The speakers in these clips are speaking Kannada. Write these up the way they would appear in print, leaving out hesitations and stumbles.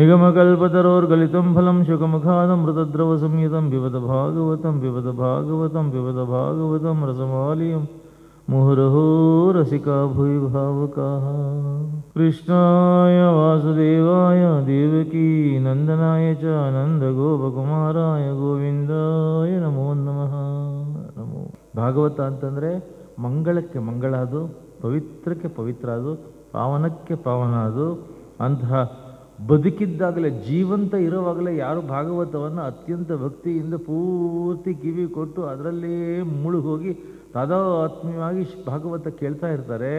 ನಿಗಮಕಲ್ಪತರೋರ್ಗಲಿತಂ ಫಲಂ ಶುಕಮುಖಾದಮೃತದ್ರವ ಸಂಯುತಂ ಪಿಬತ ಭಾಗವತಂ ಪಿಬತ ಭಾಗವತಂ ಪಿಬತ ಭಾಗವತಂ ರಸಮಾಲಿಯಂ ಮುಹುರಹೋ ರಸಿಕಾ ಭುವಿ ಭಾವುಕಾಃ. ಕೃಷ್ಣಾಯ ವಾಸುದೇವಾಯ ದೇವಕೀ ನಂದನಾಯ ಚ ನಂದಗೋಪಕುಮಾರಾಯ ಗೋವಿಂದಾಯ ನಮೋ ನಮಃ. ನಮೋ. ಭಾಗವತ ಅಂತಂದರೆ ಮಂಗಳಕ್ಕೆ ಮಂಗಳ ಅದು, ಪವಿತ್ರಕ್ಕೆ ಪವಿತ್ರ ಅದು, ಪಾವನಕ್ಕೆ ಪಾವನ ಅದು. ಅಂತಹ ಬದುಕಿದ್ದಾಗಲೇ, ಜೀವಂತ ಇರೋವಾಗಲೇ ಯಾರು ಭಾಗವತವನ್ನು ಅತ್ಯಂತ ಭಕ್ತಿಯಿಂದ ಪೂರ್ತಿ ಕಿವಿ ಕೊಟ್ಟು ಅದರಲ್ಲೇ ಮುಳುಗೋಗಿ ತಾದಾತ್ಮ್ಯವಾಗಿ ಭಾಗವತ ಕೇಳ್ತಾ ಇರ್ತಾರೆ,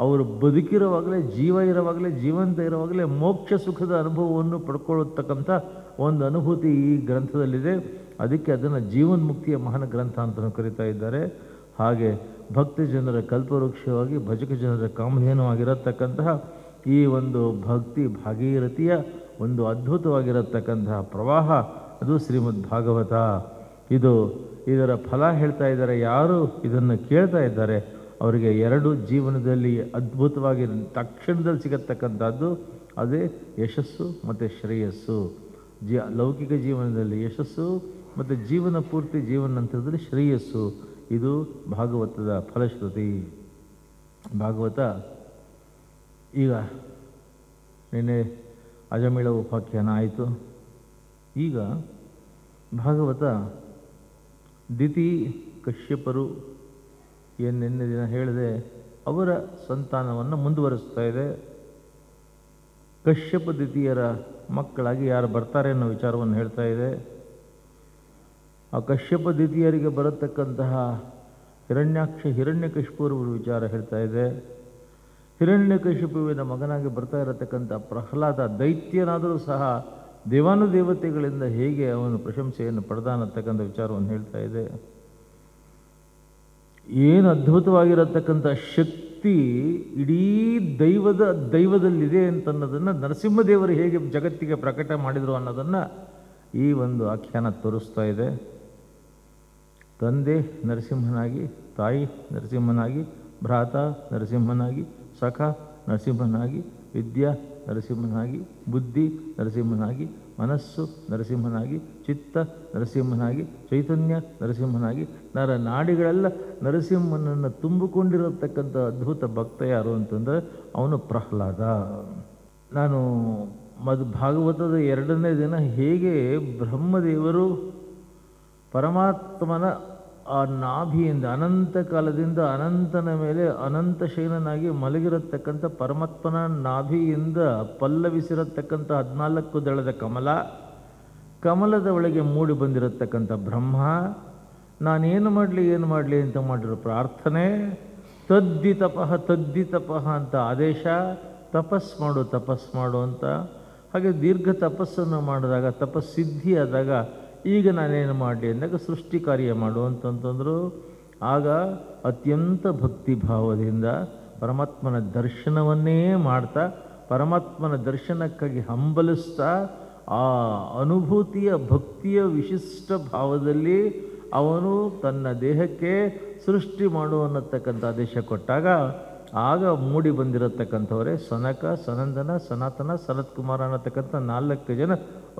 ಅವರು ಬದುಕಿರೋವಾಗಲೇ, ಜೀವ ಇರೋವಾಗಲೇ, ಜೀವಂತ ಇರೋವಾಗಲೇ ಮೋಕ್ಷ ಸುಖದ ಅನುಭವವನ್ನು ಪಡ್ಕೊಳ್ಳತಕ್ಕಂಥ ಒಂದು ಅನುಭೂತಿ ಈ ಗ್ರಂಥದಲ್ಲಿದೆ. ಅದಕ್ಕೆ ಅದನ್ನು ಜೀವನ್ಮುಕ್ತಿಯ ಮಹಾನ್ ಗ್ರಂಥ ಅಂತಲೂ ಕರೀತಾ ಇದ್ದಾರೆ. ಹಾಗೆ ಭಕ್ತ ಜನರ ಕಲ್ಪವೃಕ್ಷವಾಗಿ, ಭಜಕ ಜನರ ಕಾಮಧೇನುವಾಗಿರತಕ್ಕಂತಹ ಈ ಒಂದು ಭಕ್ತಿ ಭಾಗೀರಥಿಯ ಒಂದು ಅದ್ಭುತವಾಗಿರತಕ್ಕಂತಹ ಪ್ರವಾಹ ಅದು ಶ್ರೀಮದ್ ಭಾಗವತ. ಇದರ ಫಲ ಹೇಳ್ತಾ ಇದ್ದಾರೆ. ಯಾರು ಇದನ್ನು ಕೇಳ್ತಾ ಇದ್ದಾರೆ ಅವರಿಗೆ ಎರಡು ಜೀವನದಲ್ಲಿ ಅದ್ಭುತವಾಗಿ ತಕ್ಷಣದಲ್ಲಿ ಸಿಗತಕ್ಕಂಥದ್ದು, ಅದೇ ಯಶಸ್ಸು ಮತ್ತು ಶ್ರೇಯಸ್ಸು. ಲೌಕಿಕ ಜೀವನದಲ್ಲಿ ಯಶಸ್ಸು ಮತ್ತು ಜೀವನ ಪೂರ್ತಿ ಜೀವನಾಂತರದಲ್ಲಿ ಶ್ರೇಯಸ್ಸು. ಇದು ಭಾಗವತದ ಫಲಶ್ರುತಿ. ಭಾಗವತ ಈಗ ನಿನ್ನೆ ಅಜಮಿಳ ಉಪಾಖ್ಯಾನ ಆಯಿತು. ಈಗ ಭಾಗವತ ದಿತಿ ಕಶ್ಯಪರು ಏನು ನಿನ್ನೆ ದಿನ ಹೇಳಿದೆ, ಅವರ ಸಂತಾನವನ್ನು ಮುಂದುವರಿಸ್ತಾ ಇದೆ. ಕಶ್ಯಪ ದಿತಿಯರ ಮಕ್ಕಳಾಗಿ ಯಾರು ಬರ್ತಾರೆ ಅನ್ನೋ ವಿಚಾರವನ್ನು ಹೇಳ್ತಾ ಇದೆ. ಆ ಕಶ್ಯಪ ದಿತಿಯರಿಗೆ ಬರತಕ್ಕಂತಹ ಹಿರಣ್ಯಕಶಿಪುರ ವಿಚಾರ ಹೇಳ್ತಾ ಇದೆ. ಹಿರಣ್ಯಕಶಿಪುವಿನ ಮಗನಾಗಿ ಬರ್ತಾ ಇರತಕ್ಕಂಥ ಪ್ರಹ್ಲಾದ ದೈತ್ಯನಾದರೂ ಸಹ ದೇವಾನುದೇವತೆಗಳಿಂದ ಹೇಗೆ ಅವನು ಪ್ರಶಂಸೆಯನ್ನು ಪಡೆದಾನತಕ್ಕಂಥ ವಿಚಾರವನ್ನು ಹೇಳ್ತಾ ಇದೆ. ಏನು ಅದ್ಭುತವಾಗಿರತಕ್ಕಂಥ ಶಕ್ತಿ ಇಡೀ ದೈವದಲ್ಲಿದೆ ಅಂತನ್ನೋದನ್ನು ನರಸಿಂಹದೇವರು ಹೇಗೆ ಜಗತ್ತಿಗೆ ಪ್ರಕಟ ಮಾಡಿದರು ಅನ್ನೋದನ್ನು ಈ ಒಂದು ಆಖ್ಯಾನ ತೋರಿಸ್ತಾ ಇದೆ. ತಂದೆ ನರಸಿಂಹನಾಗಿ, ತಾಯಿ ನರಸಿಂಹನಾಗಿ, ಭ್ರಾತ ನರಸಿಂಹನಾಗಿ, ಸಖ ನರಸಿಂಹನಾಗಿ, ವಿದ್ಯಾ ನರಸಿಂಹನಾಗಿ, ಬುದ್ಧಿ ನರಸಿಂಹನಾಗಿ, ಮನಸ್ಸು ನರಸಿಂಹನಾಗಿ, ಚಿತ್ತ ನರಸಿಂಹನಾಗಿ, ಚೈತನ್ಯ ನರಸಿಂಹನಾಗಿ, ನಾಡಿಗಳೆಲ್ಲ ನರಸಿಂಹನನ್ನು ತುಂಬಿಕೊಂಡಿರತಕ್ಕಂಥ ಅದ್ಭುತ ಭಕ್ತ ಯಾರು ಅಂತಂದರೆ ಅವನು ಪ್ರಹ್ಲಾದ. ನಾನು ಭಾಗವತದ 2ನೇ ದಿನ ಹೇಗೆ ಬ್ರಹ್ಮದೇವರು ಪರಮಾತ್ಮನ ಆ ನಾಭಿಯಿಂದ ಅನಂತ ಕಾಲದಿಂದ ಅನಂತನ ಮೇಲೆ ಅನಂತ ಶಯನನಾಗಿ ಮಲಗಿರತಕ್ಕಂಥ ಪರಮಾತ್ಮನ ನಾಭಿಯಿಂದ ಪಲ್ಲವಿಸಿರತಕ್ಕಂಥ 14 ದಳದ ಕಮಲದ ಒಳಗೆ ಮೂಡಿ ಬಂದಿರತಕ್ಕಂಥ ಬ್ರಹ್ಮ, ನಾನೇನು ಮಾಡಲಿ ಅಂತ ಮಾಡಿರೋ ಪ್ರಾರ್ಥನೆ, ತದ್ದಿ ತಪಃ ಅಂತ ಆದೇಶ, ತಪಸ್ ಮಾಡು ಅಂತ. ಹಾಗೆ ದೀರ್ಘ ತಪಸ್ಸನ್ನು ಮಾಡಿದಾಗ, ತಪಸ್ಸಿದ್ಧಿಯಾದಾಗ, ಈಗ ನಾನೇನು ಮಾಡಲಿ ಅಂದಾಗ ಸೃಷ್ಟಿ ಕಾರ್ಯ ಮಾಡು ಅಂತಂತಂದರು. ಆಗ ಅತ್ಯಂತ ಭಕ್ತಿ ಭಾವದಿಂದ ಪರಮಾತ್ಮನ ದರ್ಶನವನ್ನೇ ಮಾಡ್ತಾ, ಪರಮಾತ್ಮನ ದರ್ಶನಕ್ಕಾಗಿ ಹಂಬಲಿಸ್ತಾ, ಆ ಅನುಭೂತಿಯ ಭಕ್ತಿಯ ವಿಶಿಷ್ಟ ಭಾವದಲ್ಲಿ ಅವನು ತನ್ನ ದೇಹಕ್ಕೆ ಸೃಷ್ಟಿ ಮಾಡು ಅನ್ನತಕ್ಕಂಥ ಆದೇಶ ಕೊಟ್ಟಾಗ ಆಗ ಮೂಡಿ ಬಂದಿರತಕ್ಕಂಥವರೇ ಸನಕ, ಸನಂದನ, ಸನಾತನ, ಸನತ್ಕುಮಾರ ಅನ್ನತಕ್ಕಂಥ 4 ಜನ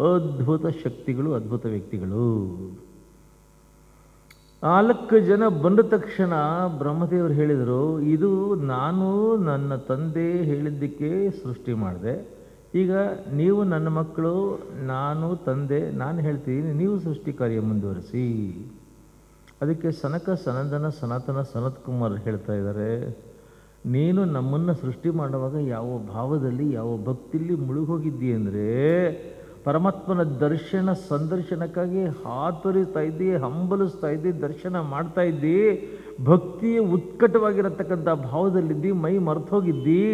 ಅದ್ಭುತ ಶಕ್ತಿಗಳು, ಅದ್ಭುತ ವ್ಯಕ್ತಿಗಳು. 4 ಜನ ಬಂದ ತಕ್ಷಣ ಬ್ರಹ್ಮದೇವರು ಹೇಳಿದರು, ಇದು ನಾನು ನನ್ನ ತಂದೆ ಹೇಳಿದ್ದಕ್ಕೆ ಸೃಷ್ಟಿ ಮಾಡಿದೆ. ಈಗ ನೀವು ನನ್ನ ಮಕ್ಕಳು, ನಾನು ತಂದೆ, ನಾನು ಹೇಳ್ತೀನಿ, ನೀವು ಸೃಷ್ಟಿ ಕಾರ್ಯ ಮುಂದುವರಿಸಿ. ಅದಕ್ಕೆ ಸನಕ, ಸನಂದನ, ಸನಾತನ, ಸನತ್ಕುಮಾರ್ ಹೇಳ್ತಾ ಇದ್ದಾರೆ, ನೀನು ನಮ್ಮನ್ನು ಸೃಷ್ಟಿ ಮಾಡುವಾಗ ಯಾವ ಭಾವದಲ್ಲಿ, ಯಾವ ಭಕ್ತಿಯಲ್ಲಿ ಮುಳುಗೋಗಿದ್ದಿ ಅಂದರೆ, ಪರಮಾತ್ಮನ ಸಂದರ್ಶನಕ್ಕಾಗಿ ಹಾತೊರಿಸ್ತಾ ಇದ್ದಿ, ಹಂಬಲಿಸ್ತಾ ಇದ್ದಿ, ದರ್ಶನ ಮಾಡ್ತಾ ಇದ್ದಿ, ಭಕ್ತಿಯ ಉತ್ಕಟವಾಗಿರತಕ್ಕಂಥ ಭಾವದಲ್ಲಿದ್ದಿ, ಮೈ ಮರೆತೋಗಿದ್ದಿ.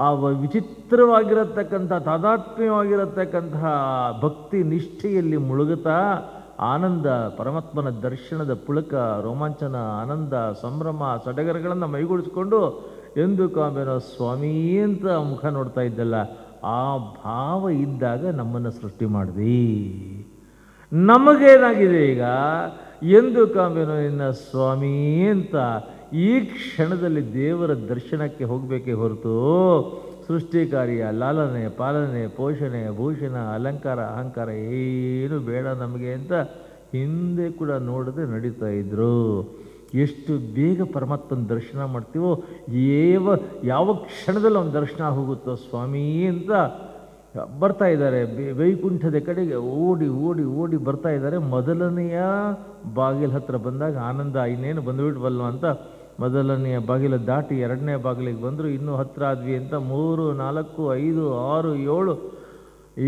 ಆ ವಿಚಿತ್ರವಾಗಿರತಕ್ಕಂಥ ತಾದಾತ್ಮ್ಯವಾಗಿರತಕ್ಕಂತಹ ಭಕ್ತಿ ನಿಷ್ಠೆಯಲ್ಲಿ ಮುಳುಗುತ್ತಾ ಆನಂದ, ಪರಮಾತ್ಮನ ದರ್ಶನದ ಪುಳಕ, ರೋಮಾಂಚನ, ಆನಂದ, ಸಂಭ್ರಮ, ಸಡಗರಗಳನ್ನು ಮೈಗೂಡಿಸ್ಕೊಂಡು ಎಂದು ಕಾಂಬೇನೋ ಸ್ವಾಮಿ ಅಂತ ಮುಖ ನೋಡ್ತಾ ಇದ್ದಲ್ಲ, ಆ ಭಾವ ಇದ್ದಾಗ ನಮ್ಮನ್ನು ಸೃಷ್ಟಿ ಮಾಡಿದಿ. ನಮಗೇನಾಗಿದೆ ಈಗ, ಎಂದು ಕಾಂಬೇನೋ ನಿನ್ನ ಸ್ವಾಮಿ ಅಂತ ಈ ಕ್ಷಣದಲ್ಲಿ ದೇವರ ದರ್ಶನಕ್ಕೆ ಹೋಗಬೇಕೇ ಹೊರತು ಸೃಷ್ಟಿ ಕಾರ್ಯ, ಲಾಲನೆ, ಪಾಲನೆ, ಪೋಷಣೆ, ಭೂಷಣ, ಅಲಂಕಾರ, ಅಹಂಕಾರ ಏನು ಬೇಡ ನಮಗೆ ಅಂತ ಹಿಂದೆ ಕೂಡ ನೋಡದೆ ನಡೀತಾ ಇದ್ರು. ಎಷ್ಟು ಬೇಗ ಪರಮಾತ್ಮನ ದರ್ಶನ ಮಾಡ್ತೀವೋ ಯಾವ ಕ್ಷಣದಲ್ಲಿ ಅವನ ದರ್ಶನ ಹೋಗುತ್ತೋ ಸ್ವಾಮಿ ಅಂತ ಬರ್ತಾ ಇದ್ದಾರೆ. ವೈಕುಂಠದ ಕಡೆಗೆ ಓಡಿ ಓಡಿ ಓಡಿ ಬರ್ತಾ ಇದ್ದಾರೆ. ಮೊದಲನೆಯ ಬಾಗಿಲ ಹತ್ರ ಬಂದಾಗ ಆನಂದ, ಇನ್ನೇನು ಬಂದುಬಿಟ್ವಲ್ವ ಅಂತ ಮೊದಲನೆಯ ಬಾಗಿಲು ದಾಟಿ ಎರಡನೇ ಬಾಗಿಲಿಗೆ ಬಂದರು. ಇನ್ನೂ ಹತ್ರ ಆದ್ವಿ ಅಂತ 3, 4, 5, 6, 7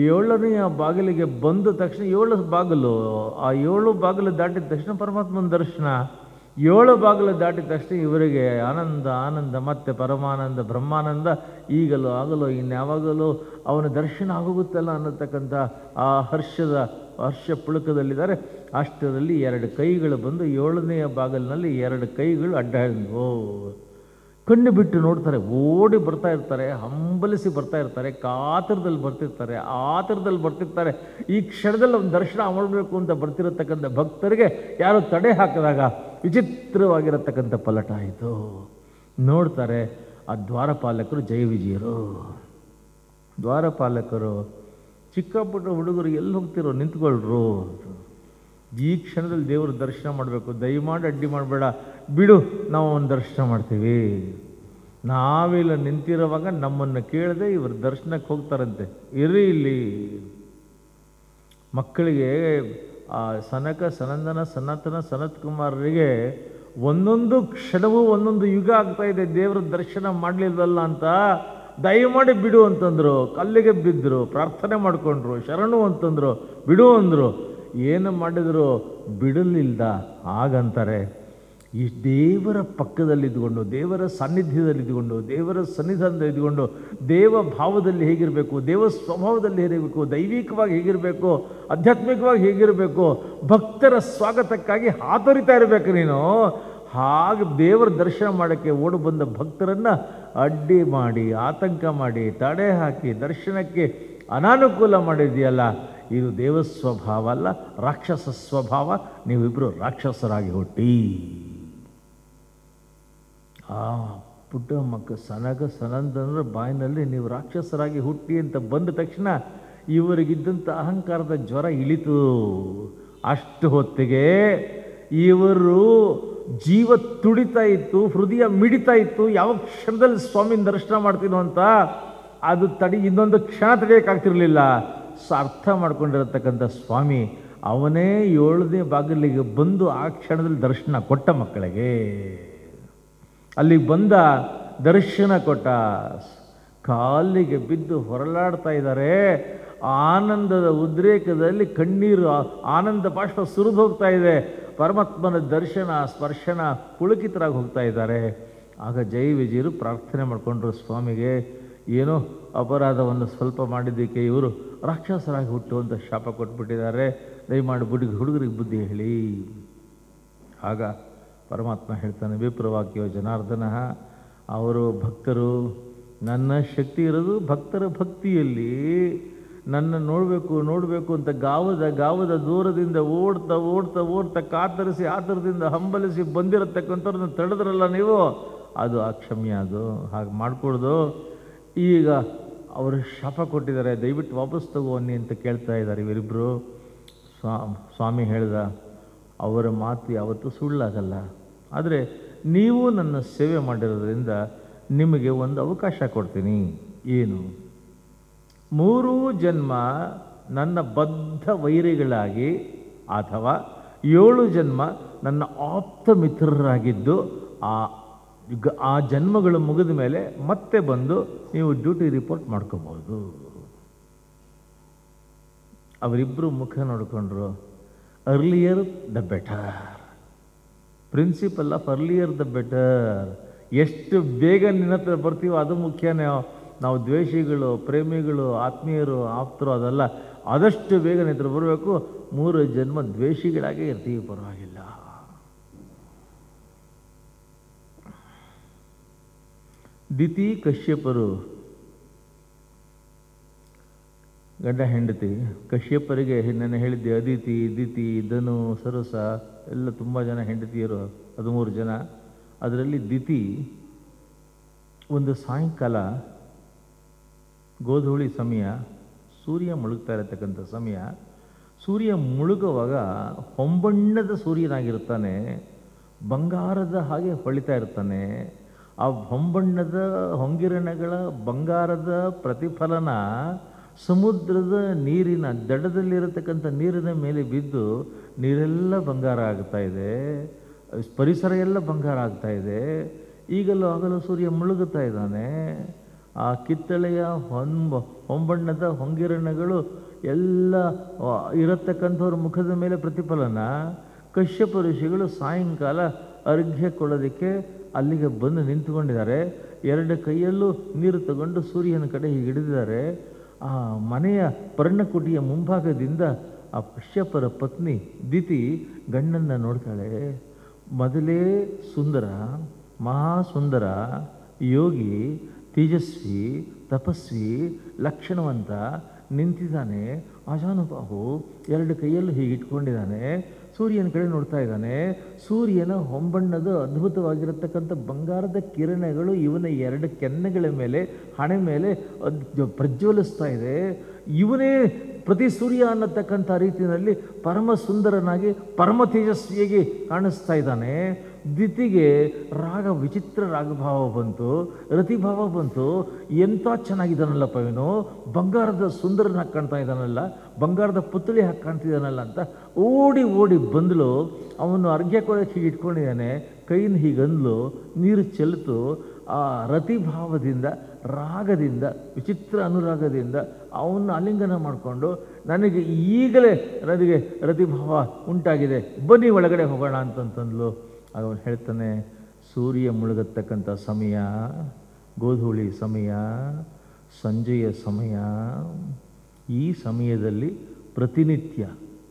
ಏಳನೆಯ ಬಾಗಿಲಿಗೆ ಬಂದ ತಕ್ಷಣ 7 ಬಾಗಿಲು, ಆ 7 ಬಾಗಿಲು ದಾಟಿದ ತಕ್ಷಣ ಪರಮಾತ್ಮನ ದರ್ಶನ. 7 ಬಾಗಿಲು ದಾಟಿದ ತಕ್ಷಣ ಇವರಿಗೆ ಆನಂದ ಆನಂದ, ಮತ್ತೆ ಪರಮಾನಂದ ಬ್ರಹ್ಮಾನಂದ, ಈಗಲೂ ಆಗಲೋ ಇನ್ಯಾವಾಗಲೂ ಅವನ ದರ್ಶನ ಆಗೋಗುತ್ತಲ್ಲ ಅನ್ನತಕ್ಕಂಥ ಆ ಹರ್ಷ ಪುಳಕದಲ್ಲಿದ್ದಾರೆ. ಅಷ್ಟರಲ್ಲಿ 2 ಕೈಗಳು ಬಂದು 7ನೆಯ ಬಾಗಿಲಿನಲ್ಲಿ 2 ಕೈಗಳು ಅಡ್ಡ ಹಿಡಿದು ಕಣ್ಣು ಬಿಟ್ಟು ನೋಡ್ತಾರೆ. ಓಡಿ ಬರ್ತಾ ಇರ್ತಾರೆ, ಹಂಬಲಿಸಿ ಬರ್ತಾ ಇರ್ತಾರೆ, ಕಾತರದಲ್ಲಿ ಬರ್ತಿರ್ತಾರೆ. ಈ ಕ್ಷಣದಲ್ಲಿ ಒಂದು ದರ್ಶನ ಮಾಡಬೇಕು ಅಂತ ಬರ್ತಿರತಕ್ಕಂಥ ಭಕ್ತರಿಗೆ ಯಾರು ತಡೆ ಹಾಕಿದಾಗ ವಿಚಿತ್ರವಾಗಿರತಕ್ಕಂಥ ಪಲಟ ಆಯಿತು. ನೋಡ್ತಾರೆ, ಆ ದ್ವಾರಪಾಲಕರು ಜಯ ವಿಜಯರು. ದ್ವಾರಪಾಲಕರು ಚಿಕ್ಕ ಪುಟ್ಟ ಹುಡುಗರು ಎಲ್ಲಿ ಹೋಗ್ತಿರೋ ನಿಂತ್ಕೊಳ್ರು, ಈ ಕ್ಷಣದಲ್ಲಿ ದೇವರ ದರ್ಶನ ಮಾಡಬೇಕು, ದಯಮಾಡಿ ಅಡ್ಡಿ ಮಾಡಬೇಡ, ಬಿಡು, ನಾವು ಒಂದು ದರ್ಶನ ಮಾಡ್ತೀವಿ. ನಾವೆಲ್ಲ ನಿಂತಿರುವಾಗ ನಮ್ಮನ್ನು ಕೇಳದೆ ಇವ್ರ ದರ್ಶನಕ್ಕೆ ಹೋಗ್ತಾರಂತೆ. ಇರ್ರಿ ಇಲ್ಲಿ ಮಕ್ಕಳಿಗೆ ಆ ಸನಕ ಸನಂದನ ಸನಾತನ ಸನತ್ ಕುಮಾರರಿಗೆ ಒಂದೊಂದು ಕ್ಷಣವೂ ಒಂದೊಂದು ಯುಗ ಆಗ್ತಾ ಇದೆ, ದೇವರ ದರ್ಶನ ಮಾಡಲಿಲ್ವಲ್ಲ ಅಂತ ದಯಮಾಡಿ ಬಿಡು ಅಂತಂದರು. ಕಲ್ಲಿಗೆ ಬಿದ್ದರು, ಪ್ರಾರ್ಥನೆ ಮಾಡಿಕೊಂಡ್ರು, ಶರಣು ಅಂತಂದರು, ಬಿಡು ಅಂದರು. ಏನು ಮಾಡಿದ್ರು ಬಿಡಲಿಲ್ದ. ಹಾಗಂತಾರೆ, ಈ ದೇವರ ಪಕ್ಕದಲ್ಲಿದ್ದುಕೊಂಡು, ದೇವರ ಸಾನ್ನಿಧ್ಯದಲ್ಲಿದ್ದುಕೊಂಡು, ದೇವರ ಸನ್ನಿಧಾನದಲ್ಲಿದ್ದುಕೊಂಡು ದೇವ ಭಾವದಲ್ಲಿ ಹೇಗಿರಬೇಕು, ದೇವ ಸ್ವಭಾವದಲ್ಲಿ ಹೇಗಿರಬೇಕು, ದೈವಿಕವಾಗಿ ಹೇಗಿರಬೇಕು, ಆಧ್ಯಾತ್ಮಿಕವಾಗಿ ಹೇಗಿರಬೇಕು, ಭಕ್ತರ ಸ್ವಾಗತಕ್ಕಾಗಿ ಹಾತೊರಿತಾ ಇರಬೇಕು ನೀನು. ಹಾಗೆ ದೇವರ ದರ್ಶನ ಮಾಡೋಕ್ಕೆ ಓಡಿ ಬಂದ ಭಕ್ತರನ್ನು ಅಡ್ಡಿ ಮಾಡಿ, ಆತಂಕ ಮಾಡಿ, ತಡೆ ಹಾಕಿ ದರ್ಶನಕ್ಕೆ ಅನಾನುಕೂಲ ಮಾಡಿದೆಯಲ್ಲ, ಇದು ದೇವ ಸ್ವಭಾವ ಅಲ್ಲ, ರಾಕ್ಷಸ ಸ್ವಭಾವ. ನೀವಿಬ್ಬರು ರಾಕ್ಷಸರಾಗಿ ಹುಟ್ಟಿ. ಆ ಪುಟ್ಟ ಮಕ್ಕಳು ಸನಗ ಸನಂದನರ ಬಾಯಿನಲ್ಲಿ ನೀವು ರಾಕ್ಷಸರಾಗಿ ಹುಟ್ಟಿ ಅಂತ ಬಂದ ತಕ್ಷಣ ಇವರಿಗಿದ್ದಂಥ ಅಹಂಕಾರದ ಜ್ವರ ಇಳಿತು. ಅಷ್ಟು ಹೊತ್ತಿಗೆ ಇವರು ಜೀವ ತುಡಿತಾ ಇತ್ತು, ಹೃದಯ ಮಿಡಿತಾ ಇತ್ತು, ಯಾವ ಕ್ಷಣದಲ್ಲಿ ಸ್ವಾಮಿನ ದರ್ಶನ ಮಾಡ್ತೀನೋ ಅಂತ. ಅದು ಇನ್ನೊಂದು ಕ್ಷಣ ತಡೆಯೋಕ್ಕಾಗ್ತಿರ್ಲಿಲ್ಲ. ಅರ್ಥ ಮಾಡ್ಕೊಂಡಿರತಕ್ಕಂಥ ಸ್ವಾಮಿ ಅವನೇ 7ನೇ ಬಾಗಿಲಿಗೆ ಬಂದು ಆ ಕ್ಷಣದಲ್ಲಿ ದರ್ಶನ ಕೊಟ್ಟ ಮಕ್ಕಳಿಗೆ. ಅಲ್ಲಿಗೆ ಬಂದ, ದರ್ಶನ ಕೊಟ್ಟ, ಕಾಲಿಗೆ ಬಿದ್ದು ಹೊರಲಾಡ್ತಾ ಇದ್ದಾರೆ. ಆನಂದದ ಉದ್ರೇಕದಲ್ಲಿ ಕಣ್ಣೀರು, ಆನಂದ ಬಾಷ್ಪ ಸುರಿದು ಹೋಗ್ತಾ ಇದೆ. ಪರಮಾತ್ಮನ ದರ್ಶನ ಸ್ಪರ್ಶನ ಪುಳಕಿತರಾಗಿ ಹೋಗ್ತಾ ಇದ್ದಾರೆ. ಆಗ ಜಯ ವಿಜಯರು ಪ್ರಾರ್ಥನೆ ಮಾಡಿಕೊಂಡ್ರು ಸ್ವಾಮಿಗೆ, ಏನೋ ಅಪರಾಧವನ್ನು ಸ್ವಲ್ಪ ಮಾಡಿದ್ದಕ್ಕೆ ಇವರು ರಾಕ್ಷಸರಾಗಿ ಹುಟ್ಟು ಅಂತ ಶಾಪ ಕೊಟ್ಬಿಟ್ಟಿದ್ದಾರೆ, ದಯಮಾಡಿ ಹುಡುಗರಿಗೆ ಬುದ್ಧಿ ಹೇಳಿ. ಆಗ ಪರಮಾತ್ಮ ಹೇಳ್ತಾನೆ, ವಿಪ್ರವಾಕ್ಯೋ ಜನಾರ್ದನ, ಅವರು ಭಕ್ತರು, ನನ್ನ ಶಕ್ತಿ ಇರೋದು ಭಕ್ತರ ಭಕ್ತಿಯಲ್ಲಿ. ನನ್ನ ನೋಡಬೇಕು ಅಂತ ಗಾವದ ದೂರದಿಂದ ಓಡ್ತಾ ಕಾತರಿಸಿ ಆತರದಿಂದ ಹಂಬಲಿಸಿ ಬಂದಿರತಕ್ಕಂಥವ್ರನ್ನ ತಡೆದ್ರಲ್ಲ ನೀವು, ಅದು ಅಕ್ಷಮ್ಯ. ಅದು ಹಾಗೆ ಮಾಡ್ಕೊಡ್ದು. ಈಗ ಅವರು ಶಾಪ ಕೊಟ್ಟಿದ್ದಾರೆ, ದಯವಿಟ್ಟು ವಾಪಸ್ ತಗೋನ್ನಿ ಅಂತ ಕೇಳ್ತಾ ಇದ್ದಾರೆ ಇವರಿಬ್ಬರು. ಸ್ವಾಮಿ ಹೇಳ್ದ, ಅವರ ಮಾತು ಯಾವತ್ತೂ ಸುಳ್ಳಾಗಲ್ಲ, ಆದರೆ ನೀವು ನನ್ನ ಸೇವೆ ಮಾಡಿರೋದ್ರಿಂದ ನಿಮಗೆ ಒಂದು ಅವಕಾಶ ಕೊಡ್ತೀನಿ. ಏನು? 3 ಜನ್ಮ ನನ್ನ ಬದ್ಧ ವೈರಿಗಳಾಗಿ ಅಥವಾ 7 ಜನ್ಮ ನನ್ನ ಆಪ್ತ ಮಿತ್ರರಾಗಿದ್ದು ಆ ಜನ್ಮಗಳು ಮುಗಿದ ಮೇಲೆ ಮತ್ತೆ ಬಂದು ನೀವು ಡ್ಯೂಟಿ ರಿಪೋರ್ಟ್ ಮಾಡ್ಕೋಬಹುದು. ಅವರಿಬ್ಬರು ಮುಖ ನೋಡಿಕೊಂಡ್ರು. Earlier the better, principle of earlier the better. ಎಷ್ಟು ಬೇಗ ನಿನ್ನ ಹತ್ರ ಬರ್ತೀವೋ ಅದು ಮುಖ್ಯನೇ. ನಾವು ದ್ವೇಷಿಗಳು, ಪ್ರೇಮಿಗಳು, ಆತ್ಮೀಯರು, ಆಪ್ತರು ಅದಲ್ಲ, ಆದಷ್ಟು ಬೇಗ ನಿನ್ನ ಹತ್ರ ಬರಬೇಕು. 3 ಜನ್ಮ ದ್ವೇಷಿಗಳಾಗೇ ಇರ್ತೀವಿ, ಪರವಾಗಿಲ್ಲ. ದಿತಿ ಕಶ್ಯಪರು ಗಂಡ ಹೆಂಡತಿ. ಕಶ್ಯಪರಿಗೆ ನಾನು ಹೇಳಿದ್ದೆ, ಅದಿತಿ, ದಿತಿ, ಧನು, ಸರಸ ಎಲ್ಲ ತುಂಬ ಜನ ಹೆಂಡತಿಯರು, 13 ಜನ. ಅದರಲ್ಲಿ ದಿತಿ ಒಂದು ಸಾಯಂಕಾಲ ಗೋಧೂಳಿ ಸಮಯ, ಸೂರ್ಯ ಮುಳುಗ್ತಾ ಇರತಕ್ಕಂಥ ಸಮಯ. ಸೂರ್ಯ ಮುಳುಗುವಾಗ ಹೊಂಬಣ್ಣದ ಸೂರ್ಯನಾಗಿರ್ತಾನೆ, ಬಂಗಾರದ ಹಾಗೆ ಹೊಳಿತಾ ಇರ್ತಾನೆ. ಆ ಹೊಂಬಣ್ಣದ ಹೊಂಗಿರಣಗಳ ಬಂಗಾರದ ಪ್ರತಿಫಲನ ಸಮುದ್ರದ ನೀರಿನ ದಡದಲ್ಲಿರತಕ್ಕಂಥ ನೀರಿನ ಮೇಲೆ ಬಿದ್ದು ನೀರೆಲ್ಲ ಬಂಗಾರ ಆಗ್ತಾ ಇದೆ, ಪರಿಸರ ಎಲ್ಲ ಬಂಗಾರ ಆಗ್ತಾ ಇದೆ. ಈಗಲೂ ಆಗಲೂ ಸೂರ್ಯ ಮುಳುಗುತ್ತಾ ಇದ್ದಾನೆ. ಆ ಕಿತ್ತಳೆಯ ಹೊಂಬಣ್ಣದ ಹೊಂಗಿರಣಗಳು ಎಲ್ಲ ಇರತಕ್ಕಂಥವ್ರ ಮುಖದ ಮೇಲೆ ಪ್ರತಿಫಲನ. ಕಶ್ಯಪ ಋಷಿಗಳು ಸಾಯಂಕಾಲ ಅರ್ಘ್ಯ ಕೊಡೋದಕ್ಕೆ ಅಲ್ಲಿಗೆ ಬಂದು ನಿಂತುಕೊಂಡಿದ್ದಾರೆ. ಎರಡು ಕೈಯಲ್ಲೂ ನೀರು ತಗೊಂಡು ಸೂರ್ಯನ ಕಡೆ ಹೀಗೆ ಹಿಡಿದಿದ್ದಾರೆ. ಆ ಮನೆಯ ಪರ್ಣಕುಟಿಯ ಮುಂಭಾಗದಿಂದ ಆ ಕಶ್ಯಪರ ಪತ್ನಿ ದಿತಿ ಗಂಡನ್ನು ನೋಡ್ತಾಳೆ. ಮೊದಲೇ ಸುಂದರ, ಮಹಾಸುಂದರ, ಯೋಗಿ, ತೇಜಸ್ವಿ, ತಪಸ್ವಿ, ಲಕ್ಷಣವಂತ ನಿಂತಿದ್ದಾನೆ. ಆಜಾನುಬಾಹು ಎರಡು ಕೈಯಲ್ಲೂ ಹೀಗೆ ಇಟ್ಕೊಂಡಿದ್ದಾನೆ. ಸೂರ್ಯನ ಕಡೆ ನೋಡ್ತಾ ಇದ್ದಾನೆ. ಸೂರ್ಯನ ಹೊಂಬಣ್ಣದ ಅದ್ಭುತವಾಗಿರತಕ್ಕಂಥ ಬಂಗಾರದ ಕಿರಣಗಳು ಇವನ ಎರಡು ಕೆನ್ನೆಗಳ ಮೇಲೆ, ಹಣೆ ಮೇಲೆ ಪ್ರಜ್ವಲಿಸ್ತಾ ಇದೆ. ಇವನೇ ಪ್ರತಿ ಸೂರ್ಯ ಅನ್ನತಕ್ಕಂಥ ರೀತಿಯಲ್ಲಿ ಪರಮ ಸುಂದರನಾಗಿ ಪರಮ ತೇಜಸ್ವಿಯಾಗಿ ಕಾಣಿಸ್ತಾ ಇದ್ದಾನೆ. ದಿತಿಗೆ ವಿಚಿತ್ರ ರಾಗಭಾವ ಬಂತು, ರತಿಭಾವ ಬಂತು. ಎಂಥ ಚೆನ್ನಾಗಿದ್ದಾನಲ್ಲಪ್ಪ ಇವನು, ಬಂಗಾರದ ಸುಂದರನಾಗಿ ಕಾಣ್ತಾ ಇದ್ದಾನಲ್ಲ, ಬಂಗಾರದ ಪುತ್ಳಿ ಹಾಕಿ ಕಾಣ್ತಿದ್ದಾನಲ್ಲ ಅಂತ ಓಡಿ ಓಡಿ ಬಂದಳು. ಅವನು ಅರ್ಘ್ಯ ಕೊಡೋಕ್ಕೆ ಹೀಗೆ ಇಟ್ಕೊಂಡಿದ್ದಾನೆ. ಕೈನ ಹೀಗಂದ್ಲು, ನೀರು ಚೆಲ್ತು. ಆ ರತಿಭಾವದಿಂದ, ರಾಗದಿಂದ, ವಿಚಿತ್ರ ಅನುರಾಗದಿಂದ ಅವನ್ನ ಆಲಿಂಗನ ಮಾಡಿಕೊಂಡು, ನನಗೆ ಈಗಲೇ ರತಿಭಾವ ಉಂಟಾಗಿದೆ, ಬನ್ನಿ ಒಳಗಡೆ ಹೋಗೋಣ ಅಂತಂತಂದ್ಲು. ಆಗ ಅವನು ಹೇಳ್ತಾನೆ, ಸೂರ್ಯ ಮುಳುಗತಕ್ಕಂಥ ಸಮಯ, ಗೋಧೂಳಿ ಸಮಯ, ಸಂಜೆಯ ಸಮಯ. ಈ ಸಮಯದಲ್ಲಿ ಪ್ರತಿನಿತ್ಯ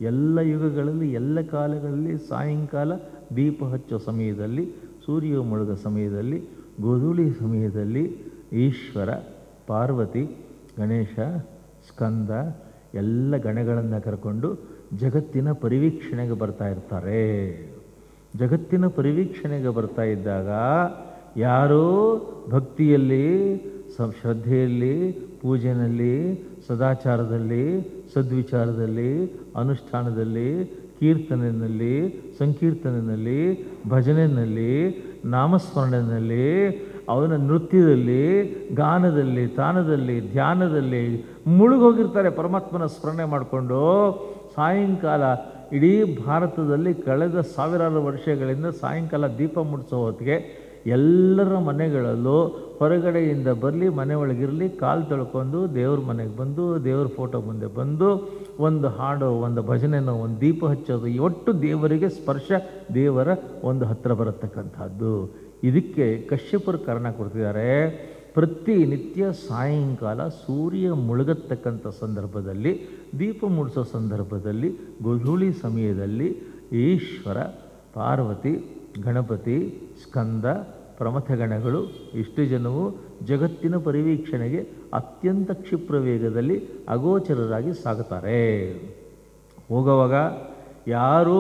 ಎಲ್ಲ ಯುಗಗಳಲ್ಲಿ, ಎಲ್ಲ ಕಾಲಗಳಲ್ಲಿ ಸಾಯಂಕಾಲ ದೀಪ ಹಚ್ಚೋ ಸಮಯದಲ್ಲಿ, ಸೂರ್ಯ ಮುಳುಗೋ ಸಮಯದಲ್ಲಿ, ಗೋಧೂಳಿ ಸಮಯದಲ್ಲಿ ಈಶ್ವರ, ಪಾರ್ವತಿ, ಗಣೇಶ, ಸ್ಕಂದ ಎಲ್ಲ ಗಣಗಳನ್ನು ಕರ್ಕೊಂಡು ಜಗತ್ತಿನ ಪರಿವೀಕ್ಷಣೆಗೆ ಬರ್ತಾ ಇರ್ತಾರೆ. ಜಗತ್ತಿನ ಪರಿವೀಕ್ಷಣೆಗೆ ಬರ್ತಾ ಇದ್ದಾಗ ಯಾರೋ ಭಕ್ತಿಯಲ್ಲಿ, ಶ್ರದ್ಧೆಯಲ್ಲಿ, ಪೂಜೆಯಲ್ಲಿ, ಸದಾಚಾರದಲ್ಲಿ, ಸದ್ವಿಚಾರದಲ್ಲಿ, ಅನುಷ್ಠಾನದಲ್ಲಿ, ಕೀರ್ತನೆಯಲ್ಲಿ, ಸಂಕೀರ್ತನೆಯಲ್ಲಿ, ಭಜನೆಯಲ್ಲಿ, ನಾಮಸ್ಮರಣೆಯಲ್ಲಿ, ಅವನ ನೃತ್ಯದಲ್ಲಿ, ಗಾನದಲ್ಲಿ, ತಾನದಲ್ಲಿ, ಧ್ಯಾನದಲ್ಲಿ ಮುಳುಗೋಗಿರ್ತಾರೆ. ಪರಮಾತ್ಮನ ಸ್ಮರಣೆ ಮಾಡಿಕೊಂಡು ಸಾಯಂಕಾಲ ಇಡೀ ಭಾರತದಲ್ಲಿ ಕಳೆದ ಸಾವಿರಾರು ವರ್ಷಗಳಿಂದ ಸಾಯಂಕಾಲ ದೀಪ ಮುಡಿಸೋ ಹೊತ್ತಿಗೆ ಎಲ್ಲರ ಮನೆಗಳಲ್ಲೂ ಹೊರಗಡೆಯಿಂದ ಬರಲಿ, ಮನೆ ಒಳಗಿರಲಿ, ಕಾಲು ತೊಳ್ಕೊಂಡು ದೇವ್ರ ಮನೆಗೆ ಬಂದು, ದೇವ್ರ ಫೋಟೋ ಮುಂದೆ ಬಂದು ಒಂದು ಹಾಡೋ, ಒಂದು ಭಜನೆನೋ, ಒಂದು ದೀಪ ಹಚ್ಚೋದು, ಒಟ್ಟು ದೇವರಿಗೆ ಸ್ಪರ್ಶ, ದೇವರ ಒಂದು ಹತ್ತಿರ ಬರತಕ್ಕಂಥದ್ದು. ಇದಕ್ಕೆ ಕಶ್ಯಪರು ಕಾರಣ ಕೊಡ್ತಿದ್ದಾರೆ. ಪ್ರತಿನಿತ್ಯ ಸಾಯಂಕಾಲ ಸೂರ್ಯ ಮುಳುಗತಕ್ಕಂಥ ಸಂದರ್ಭದಲ್ಲಿ, ದೀಪ ಮೂಡಿಸೋ ಸಂದರ್ಭದಲ್ಲಿ, ಗೋಧೂಳಿ ಸಮಯದಲ್ಲಿ ಈಶ್ವರ, ಪಾರ್ವತಿ, ಗಣಪತಿ, ಸ್ಕಂದ, ಪ್ರಮಥಗಣಗಳು ಇಷ್ಟು ಜನವು ಜಗತ್ತಿನ ಪರಿವೀಕ್ಷಣೆಗೆ ಅತ್ಯಂತ ಕ್ಷಿಪ್ರ ವೇಗದಲ್ಲಿ ಅಗೋಚರರಾಗಿ ಸಾಗುತ್ತಾರೆ. ಹೋಗುವಾಗ ಯಾರೂ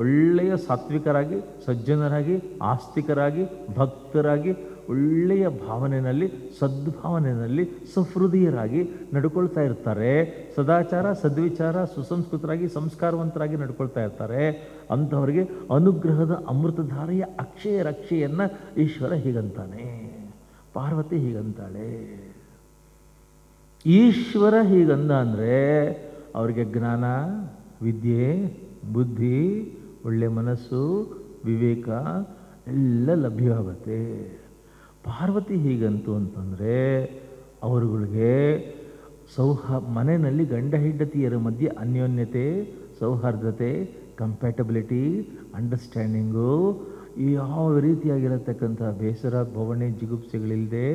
ಒಳ್ಳೆಯ ಸಾತ್ವಿಕರಾಗಿ, ಸಜ್ಜನರಾಗಿ, ಆಸ್ತಿಕರಾಗಿ, ಭಕ್ತರಾಗಿ, ಒಳ್ಳೆಯ ಭಾವನೆಯಲ್ಲಿ, ಸದ್ಭಾವನೆಯಲ್ಲಿ, ಸಹೃದಯರಾಗಿ ನಡ್ಕೊಳ್ತಾ ಇರ್ತಾರೆ. ಸದಾಚಾರ, ಸದ್ವಿಚಾರ, ಸುಸಂಸ್ಕೃತರಾಗಿ, ಸಂಸ್ಕಾರವಂತರಾಗಿ ನಡ್ಕೊಳ್ತಾ ಇರ್ತಾರೆ. ಅಂಥವರಿಗೆ ಅನುಗ್ರಹದ ಅಮೃತಧಾರೆಯ ಅಕ್ಷಯ ರಕ್ಷೆಯನ್ನು ಈಶ್ವರ ಹೀಗಂತಾನೆ, ಪಾರ್ವತಿ ಹೀಗಂತಾಳೆ. ಈಶ್ವರ ಹೀಗಂದ ಅಂದರೆ ಅವರಿಗೆ ಜ್ಞಾನ, ವಿದ್ಯೆ, ಬುದ್ಧಿ, ಒಳ್ಳೆ ಮನಸ್ಸು, ವಿವೇಕ ಎಲ್ಲ ಲಭ್ಯವಾಗುತ್ತೆ. ಪಾರ್ವತಿ ಹೀಗಂತು ಅಂತಂದರೆ ಅವರುಗಳಿಗೆ ಮನೆಯಲ್ಲಿ ಗಂಡ ಹೆಂಡತಿಯರ ಮಧ್ಯೆ ಅನ್ಯೋನ್ಯತೆ, ಸೌಹಾರ್ದತೆ, ಕಂಪ್ಯಾಟಬಿಲಿಟಿ, ಅಂಡರ್ಸ್ಟ್ಯಾಂಡಿಂಗು, ಯಾವ ರೀತಿಯಾಗಿರತಕ್ಕಂಥ ಬೇಸರ, ಭವಣೆ, ಜಿಗುಪ್ಸೆಗಳಿಲ್ಲದೆ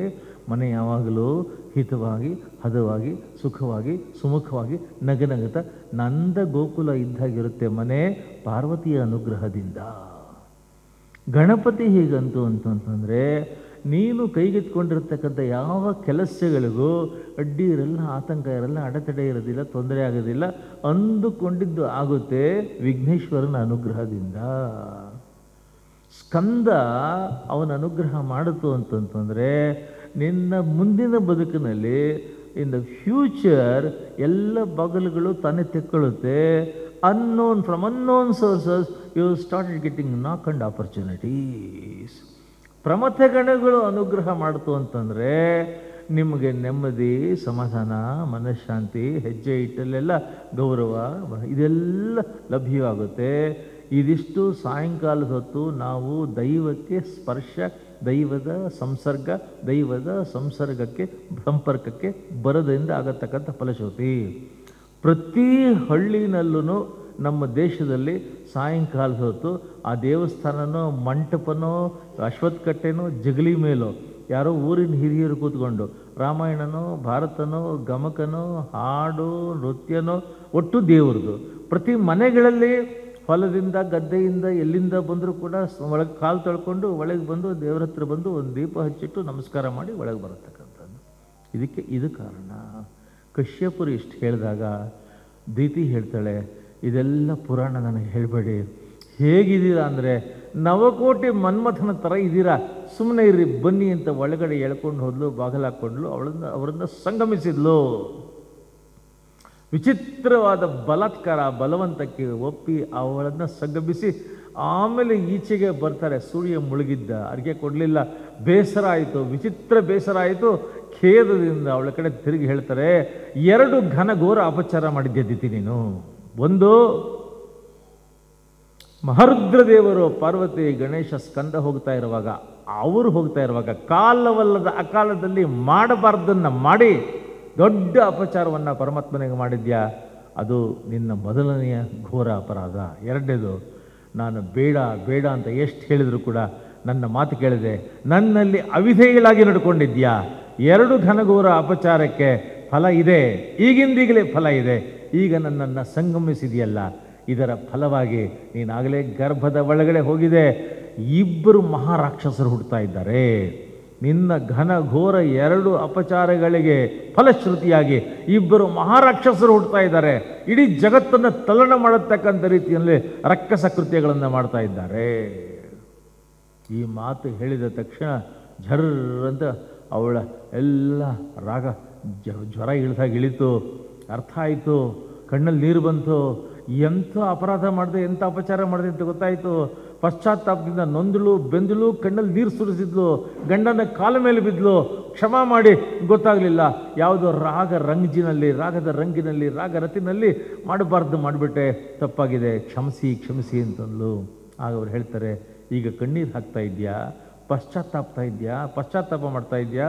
ಮನೆ ಯಾವಾಗಲೂ ಹಿತವಾಗಿ, ಹದವಾಗಿ, ಸುಖವಾಗಿ, ಸುಮುಖವಾಗಿ, ನಗನಗತ ನಂದ ಗೋಕುಲ ಇದ್ದಾಗಿರುತ್ತೆ ಮನೆ, ಪಾರ್ವತಿಯ ಅನುಗ್ರಹದಿಂದ. ಗಣಪತಿ ಹೀಗಂತು ಅಂತಂತಂದರೆ ನೀನು ಕೈಗೆತ್ಕೊಂಡಿರ್ತಕ್ಕಂಥ ಯಾವ ಕೆಲಸಗಳಿಗೂ ಅಡ್ಡಿ ಇರಲ್ಲ, ಆತಂಕ ಇರಲ್ಲ, ಅಡೆತಡೆ ಇರೋದಿಲ್ಲ, ತೊಂದರೆ ಆಗೋದಿಲ್ಲ, ಅಂದುಕೊಂಡಿದ್ದು ಆಗುತ್ತೆ ವಿಘ್ನೇಶ್ವರನ ಅನುಗ್ರಹದಿಂದ. ಸ್ಕಂದ ಅವನ ಅನುಗ್ರಹ ಮಾಡಿತು ಅಂತಂತಂದರೆ ನಿನ್ನ ಮುಂದಿನ ಬದುಕಿನಲ್ಲಿ ಇನ್ ದ ಫ್ಯೂಚರ್ ಎಲ್ಲ ಬಾಗಿಲುಗಳು ತಾನೇ ತೆಕ್ಕೊಳ್ಳುತ್ತೆ. From unknown sources you started getting knock and opportunities. ಪ್ರಮಥಗಣಗಳು ಅನುಗ್ರಹ ಮಾಡ್ತು ಅಂತಂದರೆ ನಿಮಗೆ ನೆಮ್ಮದಿ, ಸಮಾಧಾನ, ಮನಃಶಾಂತಿ, ಹೆಜ್ಜೆ ಇಟ್ಟಲ್ಲೆಲ್ಲ ಗೌರವ ಇದೆಲ್ಲ ಲಭ್ಯವಾಗುತ್ತೆ. ಇದಿಷ್ಟು ಸಾಯಂಕಾಲದ ಹೊತ್ತು ನಾವು ದೈವಕ್ಕೆ ಸ್ಪರ್ಶ, ದೈವದ ಸಂಸರ್ಗ, ದೈವದ ಸಂಪರ್ಕಕ್ಕೆ ಬರೋದ್ರಿಂದ ಆಗತಕ್ಕಂಥ ಫಲಶ್ರುತಿ. ಪ್ರತಿ ಹಳ್ಳಿನಲ್ಲೂ ನಮ್ಮ ದೇಶದಲ್ಲಿ ಸಾಯಂಕಾಲದ ಹೊತ್ತು ಆ ದೇವಸ್ಥಾನನೋ ಮಂಟಪನೋ ಅಶ್ವತ್ಥಕಟ್ಟೆನೋ ಜಗಲಿ ಮೇಲೋ ಯಾರೋ ಊರಿನ ಹಿರಿಯರು ಕೂತ್ಕೊಂಡು ರಾಮಾಯಣನೋ ಭಾರತನೋ ಗಮಕನೋ ಹಾಡು ನೃತ್ಯನೋ ಒಟ್ಟು ದೇವ್ರದ್ದು. ಪ್ರತಿ ಮನೆಗಳಲ್ಲಿ ಹೊಲದಿಂದ ಗದ್ದೆಯಿಂದ ಎಲ್ಲಿಂದ ಬಂದರೂ ಕೂಡ ಒಳಗೆ ಕಾಲು ತೊಳ್ಕೊಂಡು ಒಳಗೆ ಬಂದು ದೇವ್ರ ಹತ್ರ ಬಂದು ಒಂದು ದೀಪ ಹಚ್ಚಿಟ್ಟು ನಮಸ್ಕಾರ ಮಾಡಿ ಒಳಗೆ ಬರತಕ್ಕಂಥದ್ದು. ಇದು ಕಾರಣ. ಕಶ್ಯಪರು ಇಷ್ಟು ಹೇಳಿದಾಗ ದೀತಿ ಹೇಳ್ತಾಳೆ, ಇದೆಲ್ಲ ಪುರಾಣ ನನಗೆ ಹೇಳಬೇಡಿ, ಹೇಗಿದ್ದೀರಾ ಅಂದರೆ ನವಕೋಟಿ ಮನ್ಮಥನ ಥರ ಇದ್ದೀರಾ, ಸುಮ್ಮನೆ ಇರ್ರಿ ಬನ್ನಿ ಅಂತ ಒಳಗಡೆ ಎಳ್ಕೊಂಡು ಹೋದ್ಲು, ಬಾಗಿಲಾಕೊಂಡ್ಲು, ಅವರನ್ನು ಸಂಗಮಿಸಿದ್ಲು. ವಿಚಿತ್ರವಾದ ಬಲಾತ್ಕಾರ, ಬಲವಂತಕ್ಕೆ ಒಪ್ಪಿ ಅವಳನ್ನು ಸಂಗಮಿಸಿ ಆಮೇಲೆ ಈಚೆಗೆ ಬರ್ತಾರೆ. ಸೂರ್ಯ ಮುಳುಗಿದ್ದ, ಅರ್ಗೆ ಕೊಡಲಿಲ್ಲ, ಬೇಸರ ಆಯಿತು, ವಿಚಿತ್ರ ಬೇಸರ ಆಯಿತು. ಖೇದದಿಂದ ಅವಳ ಕಡೆ ತಿರುಗಿ ಹೇಳ್ತಾರೆ, 2 ಘನಘೋರ ಅಪಚಾರ ಮಾಡಿದ್ದಿದ್ದೀತಿ ನೀನು. ಒಂದು, ಮಹರುದ್ರದೇವರು ಪಾರ್ವತಿ ಗಣೇಶ ಸ್ಕಂದ ಹೋಗ್ತಾ ಇರುವಾಗ, ಅವರು ಹೋಗ್ತಾ ಇರುವಾಗ ಕಾಲವಲ್ಲದ ಅಕಾಲದಲ್ಲಿ ಮಾಡಬಾರ್ದನ್ನು ಮಾಡಿ ದೊಡ್ಡ ಅಪಚಾರವನ್ನು ಪರಮಾತ್ಮನಿಗೆ ಮಾಡಿದ್ಯಾ, ಅದು ನಿನ್ನ ಮೊದಲನೆಯ ಘೋರ ಅಪರಾಧ. 2ನೇದು, ನಾನು ಬೇಡ ಬೇಡ ಅಂತ ಎಷ್ಟು ಹೇಳಿದರೂ ಕೂಡ ನನ್ನ ಮಾತು ಕೇಳಿದೆ, ನನ್ನಲ್ಲಿ ಅವಿಧೇಯಳಾಗಿ ನಡ್ಕೊಂಡಿದ್ಯಾ. 2 ಘನಘೋರ ಅಪಚಾರಕ್ಕೆ ಫಲ ಇದೆ, ಈಗಿಂದೀಗಲೇ ಫಲ ಇದೆ. ಈಗ ನನ್ನನ್ನು ಸಂಗಮಿಸಿದೆಯಲ್ಲ, ಇದರ ಫಲವಾಗಿ ನೀನಾಗಲೇ ಗರ್ಭದ ಒಳಗಡೆ ಹೋಗಿದೆ. 2 ಮಹಾರಾಕ್ಷಸರು ಹುಡ್ತಾ ಇದ್ದಾರೆ. ನಿನ್ನ ಘನಘೋರ 2 ಅಪಚಾರಗಳಿಗೆ ಫಲಶ್ರುತಿಯಾಗಿ 2 ಮಹಾರಾಕ್ಷಸರು ಹುಡ್ತಾ ಇದ್ದಾರೆ. ಇಡೀ ಜಗತ್ತನ್ನು ತಲ್ಲಣ ಮಾಡತಕ್ಕಂಥ ರೀತಿಯಲ್ಲಿ ರಕ್ಕಸ ಕೃತ್ಯಗಳನ್ನು ಮಾಡ್ತಾ ಇದ್ದಾರೆ. ಈ ಮಾತು ಹೇಳಿದ ತಕ್ಷಣ ಝರ್ರಂತ ಅವಳ ಎಲ್ಲ ರಾಗ ಜ್ವರ ಇಳಿತು. ಅರ್ಥ ಆಯಿತು, ಕಣ್ಣಲ್ಲಿ ನೀರು ಬಂತು. ಎಂಥ ಅಪರಾಧ ಮಾಡಿದೆ, ಎಂಥ ಅಪಚಾರ ಮಾಡಿದೆ ಅಂತ ಗೊತ್ತಾಯಿತು. ಪಶ್ಚಾತ್ತಾಪದಿಂದ ನೊಂದಳು, ಬೆಂದಳು, ಕಣ್ಣಲ್ಲಿ ನೀರು ಸುರಿಸಿದ್ಲು, ಗಂಡನ ಕಾಲ ಮೇಲೆ ಬಿದ್ದಲು. ಕ್ಷಮಾ ಮಾಡಿ, ಗೊತ್ತಾಗಲಿಲ್ಲ, ಯಾವುದೋ ರಾಗದ ರಂಗಿನಲ್ಲಿ ರಾಗರತಿನಲ್ಲಿ ಮಾಡಬಾರ್ದು ಮಾಡಿಬಿಟ್ಟೆ, ತಪ್ಪಾಗಿದೆ, ಕ್ಷಮಿಸಿ ಅಂತಂದ್ಲು. ಆಗ ಅವ್ರು ಹೇಳ್ತಾರೆ, ಈಗ ಕಣ್ಣೀರು ಹಾಕ್ತಾ ಇದೆಯಾ, ಪಶ್ಚಾತ್ತಾಪ ಮಾಡ್ತಾ ಇದೆಯಾ,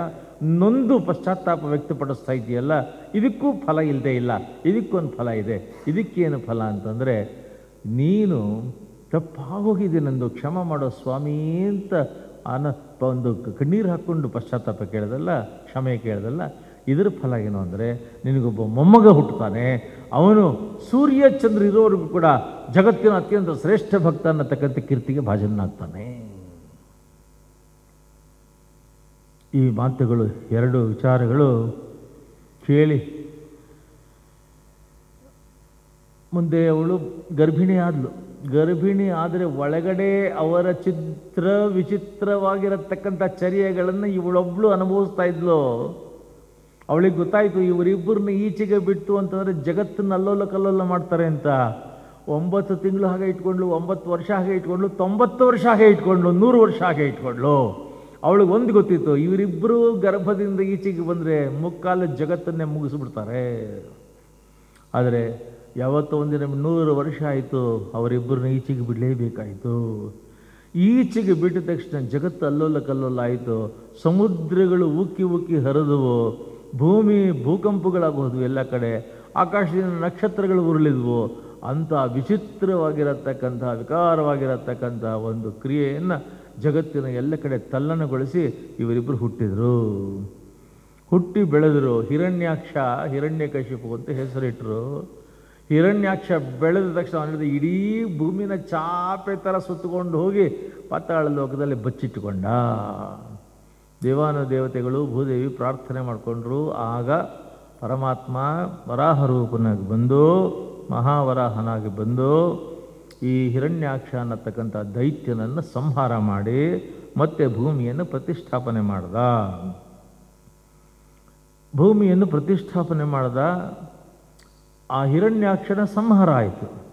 ನೊಂದು ಪಶ್ಚಾತ್ತಾಪ ವ್ಯಕ್ತಪಡಿಸ್ತಾ ಇದೆಯಲ್ಲ, ಇದಕ್ಕೂ ಫಲ ಇಲ್ಲದೆ ಇಲ್ಲ, ಇದಕ್ಕೊಂದು ಫಲ ಇದೆ. ಇದಕ್ಕೇನು ಫಲ ಅಂತಂದರೆ, ನೀನು ತಪ್ಪಾಗೋಗಿದೆ, ನಂದು ಕ್ಷಮ ಮಾಡೋ ಸ್ವಾಮಿ ಅಂತ ಒಂದು ಕಣ್ಣೀರು ಹಾಕ್ಕೊಂಡು ಪಶ್ಚಾತ್ತಾಪ ಕೇಳೋದಲ್ಲ, ಕ್ಷಮೆ ಕೇಳೋದಲ್ಲ. ಇದರ ಫಲ ಏನು ಅಂದರೆ, ನಿನಗೊಬ್ಬ ಮೊಮ್ಮಗ ಹುಟ್ಟುತ್ತಾನೆ. ಅವನು ಸೂರ್ಯ ಚಂದ್ರ ಇರೋವರೆಗೂ ಕೂಡ ಜಗತ್ತಿನ ಅತ್ಯಂತ ಶ್ರೇಷ್ಠ ಭಕ್ತ ಅನ್ನತಕ್ಕಂಥ ಕೀರ್ತಿಗೆ ಭಾಜನನಾಗ್ತಾನೆ. ಈ ಮಾತುಗಳು 2 ವಿಚಾರಗಳು ಕೇಳಿ ಮುಂದೆ ಅವಳು ಗರ್ಭಿಣಿ ಆದರೆ ಒಳಗಡೆ ಅವರ ವಿಚಿತ್ರವಾಗಿರತಕ್ಕಂಥ ಚರ್ಯೆಗಳನ್ನು ಇವಳೊಬ್ಳು ಅನುಭವಿಸ್ತಾ ಇದ್ಲು. ಅವಳಿಗೆ ಗೊತ್ತಾಯಿತು, ಇವರಿಬ್ಬರನ್ನ ಈಚೆಗೆ ಬಿಟ್ಟು ಅಂತಂದರೆ ಜಗತ್ತನ್ನು ಅಲ್ಲೋಲ ಕಲ್ಲೋಲ ಮಾಡ್ತಾರೆ ಅಂತ. 9 ತಿಂಗಳು ಹಾಗೆ ಇಟ್ಕೊಂಡ್ಲು, 9 ವರ್ಷ ಹಾಗೆ ಇಟ್ಕೊಂಡ್ಲು, 90 ವರ್ಷ ಹಾಗೆ ಇಟ್ಕೊಂಡ್ಲು, 100 ವರ್ಷ ಹಾಗೆ ಇಟ್ಕೊಂಡ್ಲು. ಅವಳಿಗೆ ಒಂದು ಗೊತ್ತಿತ್ತು, ಇವರಿಬ್ಬರು ಗರ್ಭದಿಂದ ಈಚೆಗೆ ಬಂದರೆ ಮುಕ್ಕಾಲು ಜಗತ್ತನ್ನೇ ಮುಗಿಸ್ಬಿಡ್ತಾರೆ. ಆದರೆ ಯಾವತ್ತೋ ಒಂದಿನ 100 ವರ್ಷ ಆಯಿತು, ಅವರಿಬ್ಬರನ್ನ ಈಚೆಗೆ ಬಿಡಲೇಬೇಕಾಯಿತು. ಈಚೆಗೆ ಬಿಟ್ಟ ತಕ್ಷಣ ಜಗತ್ತು ಅಲ್ಲೋಲ ಕಲ್ಲೋಲ ಆಯಿತು. ಸಮುದ್ರಗಳು ಉಕ್ಕಿ ಹರಿದವು, ಭೂಕಂಪಗಳಾಗೋದ್ವು ಎಲ್ಲ ಕಡೆ, ಆಕಾಶದಿಂದ ನಕ್ಷತ್ರಗಳು ಉರುಳಿದ್ವು. ಅಂಥ ವಿಚಿತ್ರವಾಗಿರತಕ್ಕಂಥ ವಿಕಾರವಾಗಿರತಕ್ಕಂಥ ಒಂದು ಕ್ರಿಯೆಯನ್ನು ಜಗತ್ತಿನ ಎಲ್ಲ ಕಡೆ ತಲ್ಲಣಗೊಳಿಸಿ ಇವರಿಬ್ಬರು ಹುಟ್ಟಿದರು. ಹುಟ್ಟಿ ಬೆಳೆದರು. ಹಿರಣ್ಯಾಕ್ಷ, ಹಿರಣ್ಯಕಶಿಪು ಅಂತ ಹೆಸರಿಟ್ಟರು. ಹಿರಣ್ಯಾಕ್ಷ ಬೆಳೆದ ತಕ್ಷಣ ಅವನಿಗೆ ಇಡೀ ಭೂಮಿನ ಚಾಪೆ ಥರ ಸುತ್ತಕೊಂಡು ಹೋಗಿ ಪಾತಾಳ ಲೋಕದಲ್ಲಿ ಬಚ್ಚಿಟ್ಟುಕೊಂಡ. ದೇವಾನುದೇವತೆಗಳು ಭೂದೇವಿ ಪ್ರಾರ್ಥನೆ ಮಾಡಿಕೊಂಡ್ರು. ಆಗ ಪರಮಾತ್ಮ ವರಾಹ ರೂಪನಾಗಿ ಬಂದು, ಮಹಾವರಾಹನಾಗಿ ಬಂದು ಈ ಹಿರಣ್ಯಾಕ್ಷ ಅನ್ನತಕ್ಕಂಥ ದೈತ್ಯನನ್ನು ಸಂಹಾರ ಮಾಡಿ ಮತ್ತೆ ಭೂಮಿಯನ್ನು ಪ್ರತಿಷ್ಠಾಪನೆ ಮಾಡ್ದ. ಭೂಮಿಯನ್ನು ಪ್ರತಿಷ್ಠಾಪನೆ ಮಾಡಿದ. ಆ ಹಿರಣ್ಯಾಕ್ಷನ ಸಂಹಾರ ಆಯಿತು.